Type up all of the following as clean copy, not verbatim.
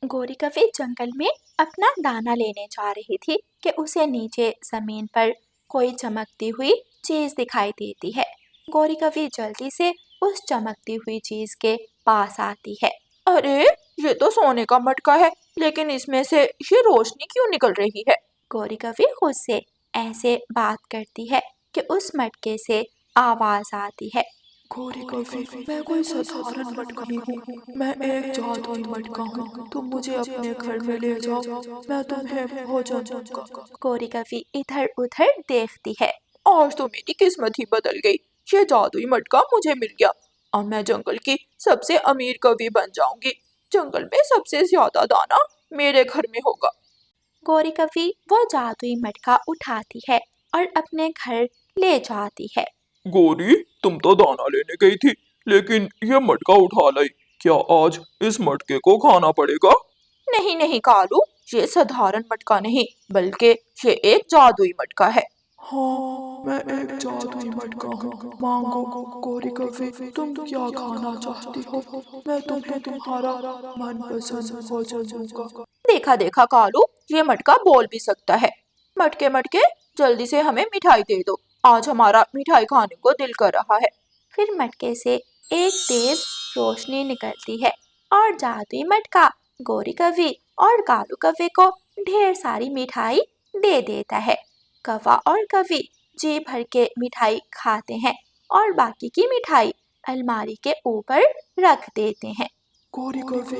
गोरी कभी जंगल में अपना दाना लेने जा रही थी कि उसे नीचे जमीन पर कोई चमकती हुई चीज दिखाई देती है। गोरी कभी जल्दी से उस चमकती हुई चीज के पास आती है। अरे, ये तो सोने का मटका है, लेकिन इसमें से ये रोशनी क्यों निकल रही है? गोरी कभी खुद से ऐसे बात करती है कि उस मटके से आवाज आती है। गोरी कभी, मैं कोई साधारण मटका नहीं हूँ, मैं एक जादुई मटका हूँ। तुम मुझे अपने घर में ले जाओ, मैं तुम्हें भोजन दूंगा। गोरी कभी इधर उधर देखती है। आज तो मेरी किस्मत ही बदल गई। ये जादुई मटका मुझे मिल गया। अब मैं जंगल की सबसे अमीर कवि बन जाऊंगी। जंगल में सबसे ज्यादा दाना मेरे घर में होगा। गोरी कभी वो जादुई मटका उठाती है और अपने घर ले जाती है। गोरी, तुम तो दाना लेने गई थी, लेकिन ये मटका उठा लाई। क्या आज इस मटके को खाना पड़ेगा? नहीं नहीं कालू, ये साधारण मटका नहीं, बल्कि ये एक जादुई मटका है। हाँ, मैं एक जादुई मटका हूँ। मांगो गोरी कभी, तुम क्या खाना चाहती हो? मैं तुम्हें तुम्हारा मनपसंद भोजन दूंगा। देखा देखा कालू, ये मटका बोल भी सकता है। मटके मटके, जल्दी से हमें मिठाई दे दो। आज हमारा मिठाई खाने को दिल कर रहा है। फिर मटके से एक तेज रोशनी निकलती है और जादुई मटका गोरी कव्वे और कालू कव्वे को ढेर सारी मिठाई दे देता है। कौवा और कव्वे जी भर के मिठाई खाते हैं और बाकी की मिठाई अलमारी के ऊपर रख देते हैं। गोरी कभी,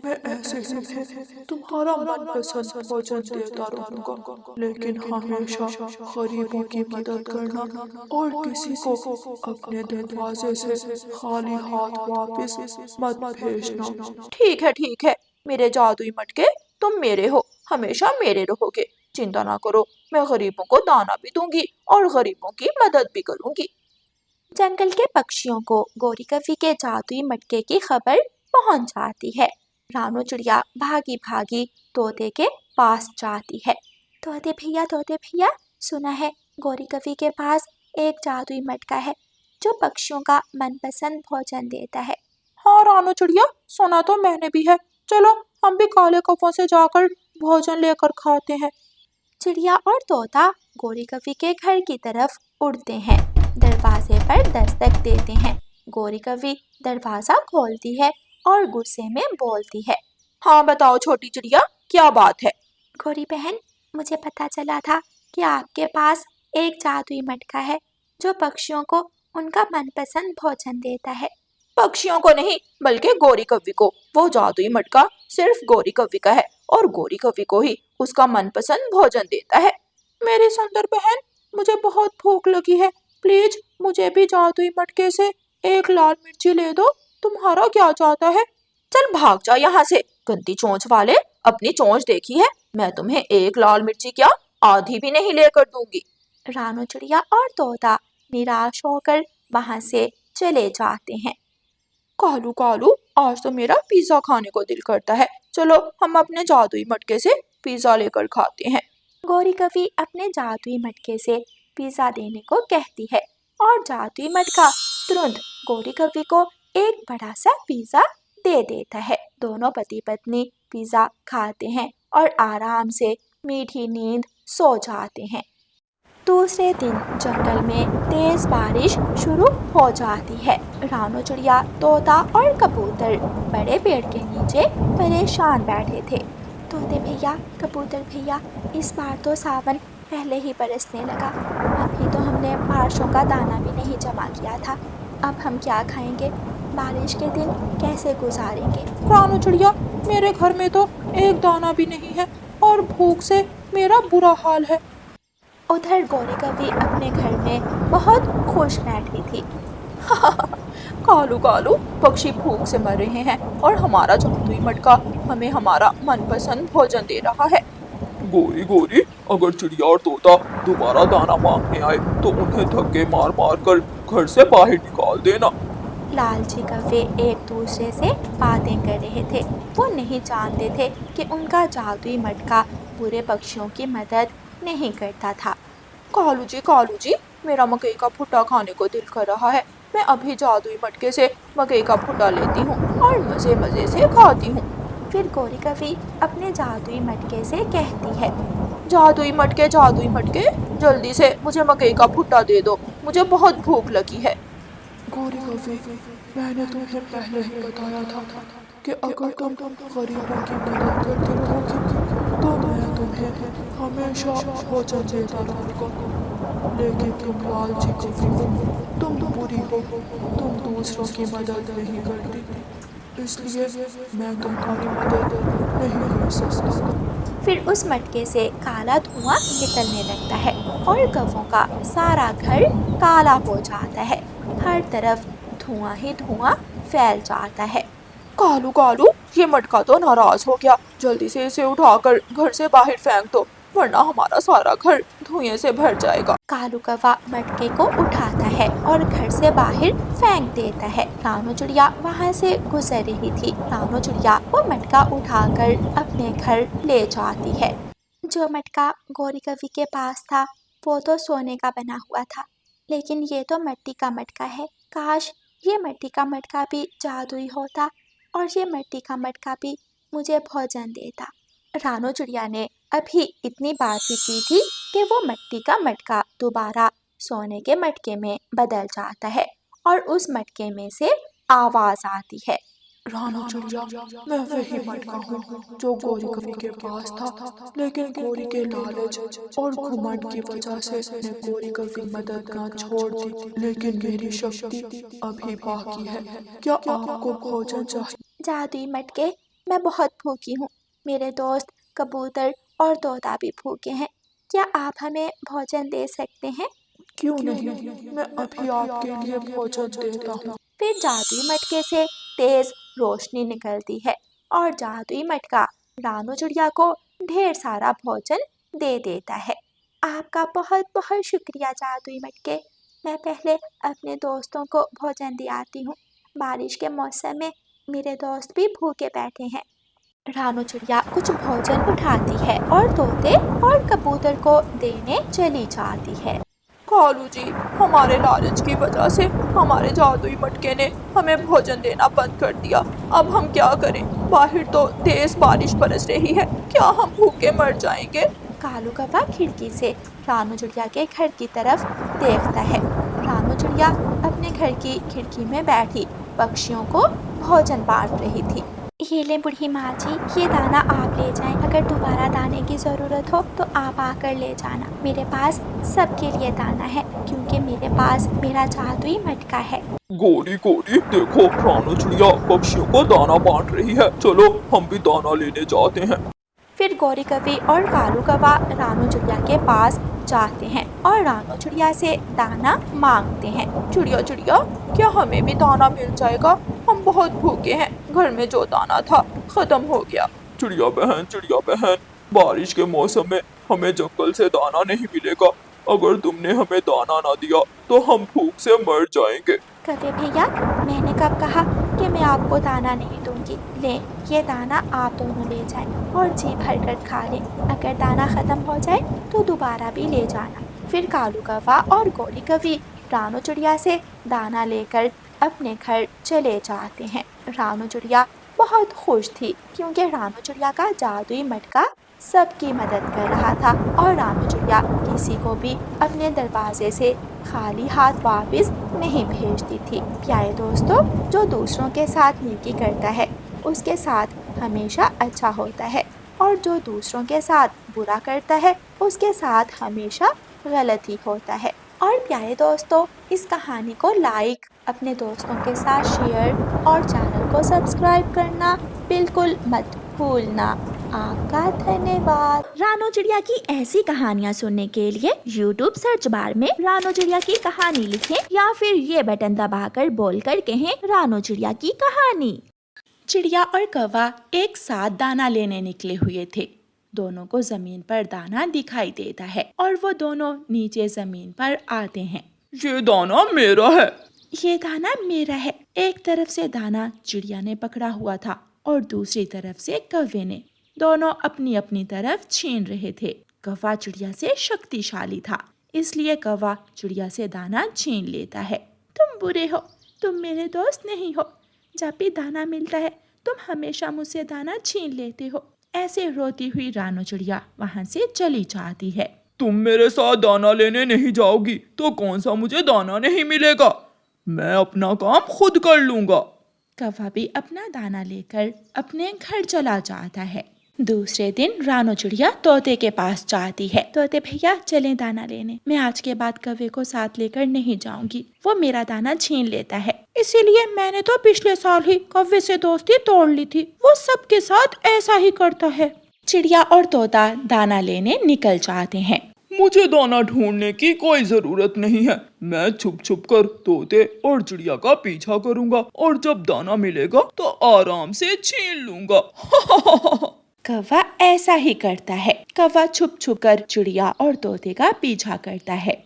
मैं ऐसे ही तुम्हारा मनपसंद भोजन देता रहूंगा, लेकिन हमेशा गरीबों की मदद करना और किसी को अपने दरवाजे से खाली हाथ वापस मत भेजना। ठीक है, मेरे जादुई मटके, तुम मेरे हो, हमेशा मेरे रहोगे। चिंता ना करो, मैं गरीबों को दाना भी दूंगी और गरीबों की मदद भी करूंगी। जंगल के पक्षियों को गोरी कव्वे के जादुई मटके की खबर पहुंच जाती है। रानो चिड़िया भागी भागी तोते के पास जाती है। तोते भैया, सुना है गोरी कव्वे के पास एक जादुई मटका है जो पक्षियों का मनपसंद भोजन देता है। हाँ रानो चिड़िया, सुना तो मैंने भी है। चलो हम भी काले कौवों से जाकर भोजन लेकर खाते हैं। चिड़िया और तोता गोरी कव्वे के घर की तरफ उड़ते हैं। दरवाजे पर दस्तक देते हैं। गोरी कव्वे दरवाजा खोलती है और गुस्से में बोलती है। हाँ बताओ छोटी चिड़िया, क्या बात है? गोरी बहन, मुझे पता चला था कि आपके पास एक जादुई मटका है जो पक्षियों को उनका मनपसंद भोजन देता है। पक्षियों को नहीं, बल्कि गोरी कव्वे को। वो जादुई मटका सिर्फ गोरी कव्वे का है और गोरी कव्वे को ही उसका मनपसंद भोजन देता है। मेरी सुंदर बहन, मुझे बहुत भूख लगी है। प्लीज मुझे भी जादुई मटके से एक लाल मिर्ची ले दो। तुम्हारा क्या चाहता है? चल भाग जा यहाँ से, गंदी चोंच वाले। अपनी चोंच देखी है? मैं तुम्हें एक लाल मिर्ची क्या, आधी भी नहीं लेकर दूंगी। रानो चिड़िया और तोता निराश होकर वहां से चले जाते हैं। कालू कालू, आज तो मेरा पिज्जा खाने को दिल करता है। चलो हम अपने जादुई मटके से पिज्जा लेकर खाते हैं। गोरी कव्वे अपने जादुई मटके से पिज्जा देने को कहती है और जादुई मटका तुरंत गोरी कव्वे को एक बड़ा सा पिज्जा दे देता है। दोनों पति पत्नी पिज्जा खाते हैं और आराम से मीठी नींद सो जाते हैं। दूसरे दिन जंगल में तेज बारिश शुरू हो जाती है। रानो चिड़िया, तोता और कबूतर बड़े पेड़ के नीचे परेशान बैठे थे। तोते भैया, कबूतर भैया, इस बार तो सावन पहले ही बरसने लगा। अभी तो हमने बारिशों का दाना भी नहीं जमा किया था। अब हम क्या खाएंगे? बारिश के दिन कैसे गुजारेंगे? रानो चिड़िया, मेरे घर में तो एक दाना भी नहीं है और भूख से मेरा बुरा हाल है। उधर गोरी कव्वे अपने घर में बहुत खुश बैठी थी। कालू कालू, पक्षी भूख से मर रहे हैं और हमारा जादुई मटका हमें हमारा मनपसंद भोजन दे रहा है। गोरी गोरी, अगर चिड़िया और तोता दोबारा दाना मांगने आए तो उन्हें धक्के मार मार कर घर से बाहर निकाल देना। लालची कव्वे एक दूसरे से बातें कर रहे थे। वो नहीं जानते थे कि उनका जादुई मटका बुरे पक्षियों की मदद नहीं करता था। कालू जी, मेरा मकई का भुट्टा खाने को दिल कर रहा है। मैं अभी जादुई मटके से मकई का भुट्टा लेती हूँ और मजे मजे से खाती हूँ। फिर गोरी कवि अपने जादुई मटके से कहती है, जादुई मटके, जल्दी से मुझे मकई का भुट्टा दे दो, मुझे बहुत भूख लगी है। गोरी कवि, मैंने तुम्हें पहले ही बताया था कि अगर तुम गरीबों की मदद करती रहोगी तो मैं तुम्हें हमेशा भोजन देता रहूंगा। लेकिन तुम लालची कवि हो, तुम बुरी हो, तुम दूसरों की मदद नहीं करती, इसलिए मैं तुम्हारी मदद नहीं कर सकता। फिर उस मटके से काला धुआं निकलने लगता है और कौवों का सारा घर काला हो जाता है। हर तरफ धुआं ही धुआं फैल जाता है। कालू, ये मटका तो नाराज हो गया, जल्दी से इसे उठाकर घर से बाहर फेंक दो, वरना हमारा सारा घर धुएं से भर जाएगा। कालू कौवा मटके को उठाता है और घर से बाहर फेंक देता है। रानू चिड़िया वहाँ से गुजर रही थी। रानू चिड़िया वो मटका उठाकर अपने घर ले जाती है। जो मटका गोरी कवि के पास था वो तो सोने का बना हुआ था, लेकिन ये तो मिट्टी का मटका है। काश ये मिट्टी का मटका भी जादुई होता और ये मिट्टी का मटका भी मुझे भोजन देता। रानू चिड़िया ने अभी इतनी बात ही की थी कि वो मिट्टी का मटका दोबारा सोने के मटके में बदल जाता है और उस मटके में से आवाज आती है, रानू चिड़िया, मैं वही मटका हूँ जो गोरी कवि के पास था, लेकिन गोरी के लालच और घमंड की वजह से मैंने गोरी कवि मदद ना छोड़ दी, लेकिन मेरी शक्ति अभी बाकी है। क्या आपको भोजन चाहिए? जादुई मटके, मैं बहुत भूखी हूँ। मेरे दोस्त कबूतर और तोता भी भूखे हैं। क्या आप हमें भोजन दे सकते हैं? क्यों नहीं, मैं अभी आपके लिए भोजन देता हूँ। फिर जादुई मटके से तेज रोशनी निकलती है और जादुई मटका रानू चिड़िया को ढेर सारा भोजन दे देता है। आपका बहुत बहुत शुक्रिया जादुई मटके। मैं पहले अपने दोस्तों को भोजन दे आती हूँ। बारिश के मौसम में मेरे दोस्त भी भूखे बैठे हैं। रानू चिड़िया कुछ भोजन उठाती है और तोते और कबूतर को देने चली जाती है। कालू जी, हमारे लालच की वजह से हमारे जादुई मटके ने हमें भोजन देना बंद कर दिया। अब हम क्या करें? बाहर तो तेज बारिश बरस रही है, क्या हम भूखे मर जाएंगे? कालू कौवा खिड़की से रानू चिड़िया के घर की तरफ देखता है। रानू चिड़िया अपने घर की खिड़की में बैठी पक्षियों को भोजन बांट रही थी। ये ले बूढ़ी माँ जी, ये दाना आप ले जाएं। अगर दोबारा दाने की ज़रूरत हो तो आप आकर ले जाना। मेरे पास सबके लिए दाना है क्योंकि मेरे पास मेरा जादुई मटका है। गोरी देखो, रानू चिड़िया पक्षियों को दाना बांट रही है, चलो हम भी दाना लेने जाते हैं। फिर गोरी कवि और कालू कौवा रानू चिड़िया के पास जाते हैं और रानू चिड़िया से दाना मांगते हैं। चिड़िया, क्या हमें भी दाना मिल जाएगा? हम बहुत भूखे हैं, घर में जो दाना था खत्म हो गया। चिड़िया बहन, बारिश के मौसम में हमें जंगल से दाना नहीं मिलेगा। अगर तुमने हमें दाना ना दिया तो हम भूख से मर जाएंगे। कवि भैया, मैंने कब कहा कि मैं आपको दाना नहीं दूंगी? ले, ये दाना आप दोनों ले जाएं और जी भर कर खा लें। अगर दाना खत्म हो जाए तो दोबारा भी ले जाना। फिर कालू कौवा और गोरी कवि रानू चिड़िया से दाना लेकर अपने घर चले जाते हैं। रानू चिड़िया बहुत खुश थी क्योंकि रानू चिड़िया का जादुई मटका सबकी मदद कर रहा था और रानू चिड़िया किसी को भी अपने दरवाजे से खाली हाथ वापस नहीं भेजती थी। प्यारे दोस्तों, जो दूसरों के साथ नेकी करता है उसके साथ हमेशा अच्छा होता है और जो दूसरों के साथ बुरा करता है उसके साथ हमेशा गलत ही होता है। और प्यारे दोस्तों, इस कहानी को लाइक, अपने दोस्तों के साथ शेयर और चैनल को सब्सक्राइब करना बिल्कुल मत भूलना। आपका धन्यवाद। रानू चिड़िया की ऐसी कहानियाँ सुनने के लिए YouTube सर्च बार में रानू चिड़िया की कहानी लिखें या फिर ये बटन दबाकर बोलकर कहें रानू चिड़िया की कहानी। चिड़िया और कौवा एक साथ दाना लेने निकले हुए थे। दोनों को जमीन पर दाना दिखाई देता है और वो दोनों नीचे जमीन पर आते हैं। ये दाना मेरा है। ये दाना मेरा है। एक तरफ से दाना चिड़िया ने पकड़ा हुआ था और दूसरी तरफ से कौवे ने। दोनों अपनी अपनी तरफ छीन रहे थे। कौवा चिड़िया से शक्तिशाली था, इसलिए कौवा चिड़िया से दाना छीन लेता है। तुम बुरे हो, तुम मेरे दोस्त नहीं हो। जब भी दाना मिलता है तुम हमेशा मुझसे दाना छीन लेते हो। ऐसे रोती हुई रानो चिड़िया वहाँ से चली जाती है। तुम मेरे साथ दाना लेने नहीं जाओगी तो कौन सा मुझे दाना नहीं मिलेगा। मैं अपना काम खुद कर लूंगा। कौवा भी अपना दाना लेकर अपने घर चला जाता है। दूसरे दिन रानो चिड़िया तोते के पास जाती है। तोते भैया चलें दाना लेने। मैं आज के बाद कौवे को साथ लेकर नहीं जाऊंगी, वो मेरा दाना छीन लेता है। इसीलिए मैंने तो पिछले साल ही कौवे से दोस्ती तोड़ ली थी। वो सबके साथ ऐसा ही करता है। चिड़िया और तोता दाना लेने निकल जाते हैं। मुझे दाना ढूंढने की कोई जरूरत नहीं है। मैं छुप छुप कर तोते और चिड़िया का पीछा करूंगा और जब दाना मिलेगा तो आराम से छीन लूंगा। कौवा ऐसा ही करता है। कौवा छुप छुप कर चिड़िया और तोते का पीछा करता है।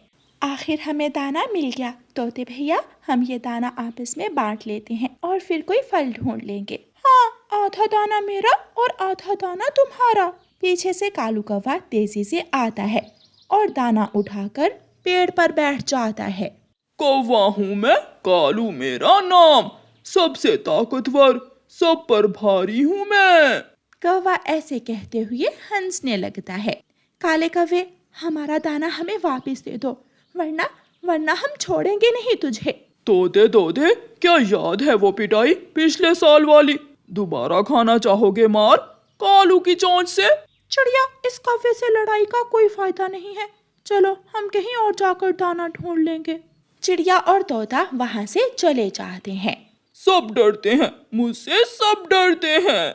आखिर हमें दाना मिल गया। तोते भैया, हम ये दाना आपस में बांट लेते हैं और फिर कोई फल ढूंढ लेंगे। हाँ, आधा दाना मेरा और आधा दाना तुम्हारा। पीछे से कालू कौवा तेजी से आता है और दाना उठाकर पेड़ पर बैठ जाता है। कौवा हूँ मैं, कालू मेरा नाम, सबसे ताकतवर, सब पर भारी हूँ मैं। कौवा ऐसे कहते हुए हंसने लगता है। काले कौवे, हमारा दाना हमें वापस दे दो, वरना हम छोड़ेंगे नहीं तुझे। तोते तोते, क्या याद है वो पिटाई पिछले साल वाली? दोबारा खाना चाहोगे मार कालू की चोंच से? चिड़िया, इस कौवे से लड़ाई का कोई फायदा नहीं है। चलो हम कहीं और जाकर दाना ढूंढ लेंगे। चिड़िया और तोता वहाँ से चले जाते हैं। सब डरते हैं मुझसे, सब डरते हैं।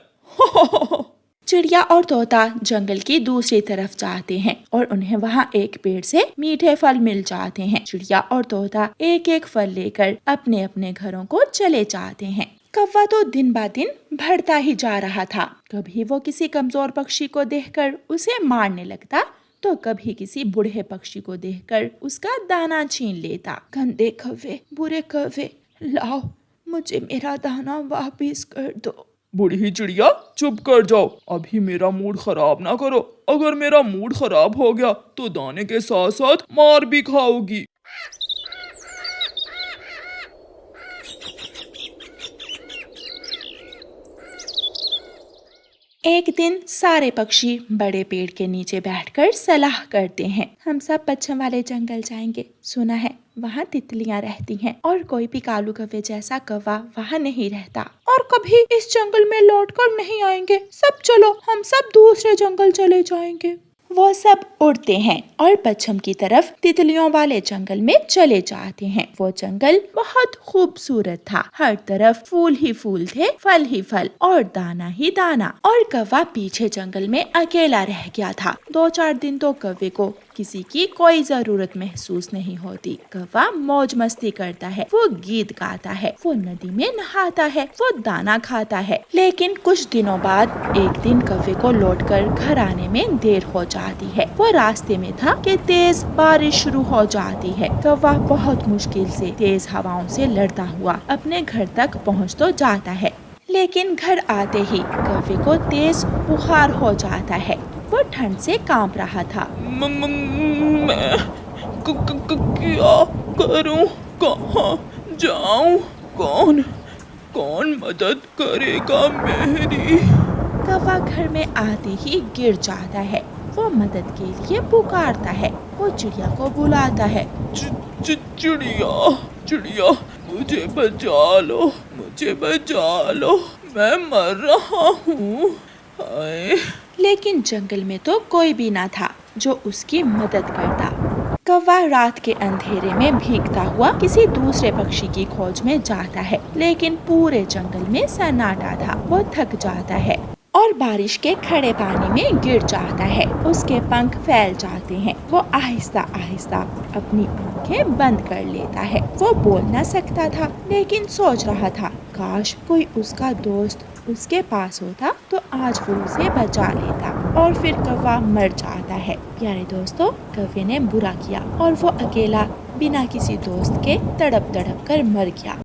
चिड़िया और तोता जंगल की दूसरी तरफ जाते हैं और उन्हें वहाँ एक पेड़ से मीठे फल मिल जाते हैं। चिड़िया और तोता एक एक फल लेकर अपने अपने घरों को चले जाते हैं। कौवा तो दिन ब दिन बढ़ता ही जा रहा था। कभी वो किसी कमजोर पक्षी को देखकर उसे मारने लगता, तो कभी किसी बूढ़े पक्षी को देखकर उसका दाना छीन लेता। गंदे कौवे, बुरे कौवे, लाओ मुझे मेरा दाना वापिस कर दो। बूढ़ी चिड़िया, चुप कर जाओ, अभी मेरा मूड खराब ना करो। अगर मेरा मूड खराब हो गया तो दाने के साथ साथ मार भी खाओगी। एक दिन सारे पक्षी बड़े पेड़ के नीचे बैठकर सलाह करते हैं। हम सब पश्चिम वाले जंगल जाएंगे। सुना है वहाँ तितलियाँ रहती हैं और कोई भी कालू कौवे जैसा कौवा वहाँ नहीं रहता और कभी इस जंगल में लौटकर नहीं आएंगे। सब चलो, हम सब दूसरे जंगल चले जाएंगे। वो सब उड़ते हैं और पश्चिम की तरफ तितलियों वाले जंगल में चले जाते हैं। वो जंगल बहुत खूबसूरत था। हर तरफ फूल ही फूल थे, फल ही फल और दाना ही दाना। और कौवा पीछे जंगल में अकेला रह गया था। 2-4 दिन तो कौवे को किसी की कोई जरूरत महसूस नहीं होती। कौवा मौज मस्ती करता है, वो गीत गाता है, वो नदी में नहाता है, वो दाना खाता है। लेकिन कुछ दिनों बाद एक दिन कौवे को लौटकर घर आने में देर हो जाती है। वो रास्ते में था कि तेज बारिश शुरू हो जाती है। कौवा बहुत मुश्किल से तेज हवाओं से लड़ता हुआ अपने घर तक पहुँच तो जाता है, लेकिन घर आते ही कौवे को तेज बुखार हो जाता है। वो ठंड से कांप रहा था। मैं क्या करूं, कहाँ जाऊं, कौन मदद करेगा मेरी? कौवा घर में आते ही गिर जाता है। वो मदद के लिए पुकारता है। वो चिड़िया को बुलाता है। चिड़िया, मुझे बचा लो, मैं मर रहा हूँ। लेकिन जंगल में तो कोई भी ना था जो उसकी मदद करता। कौवा रात के अंधेरे में भीगता हुआ किसी दूसरे पक्षी की खोज में जाता है, लेकिन पूरे जंगल में सन्नाटा था। वो थक जाता है और बारिश के खड़े पानी में गिर जाता है। उसके पंख फैल जाते हैं। वो आहिस्ता आहिस्ता अपनी आंखें बंद कर लेता है। वो बोल न सकता था, लेकिन सोच रहा था काश कोई उसका दोस्त उसके पास होता तो आज वो उसे बचा लेता। और फिर कौवा मर जाता है। प्यारे दोस्तों, कौवे ने बुरा किया और वो अकेला बिना किसी दोस्त के तड़प तड़प कर मर गया।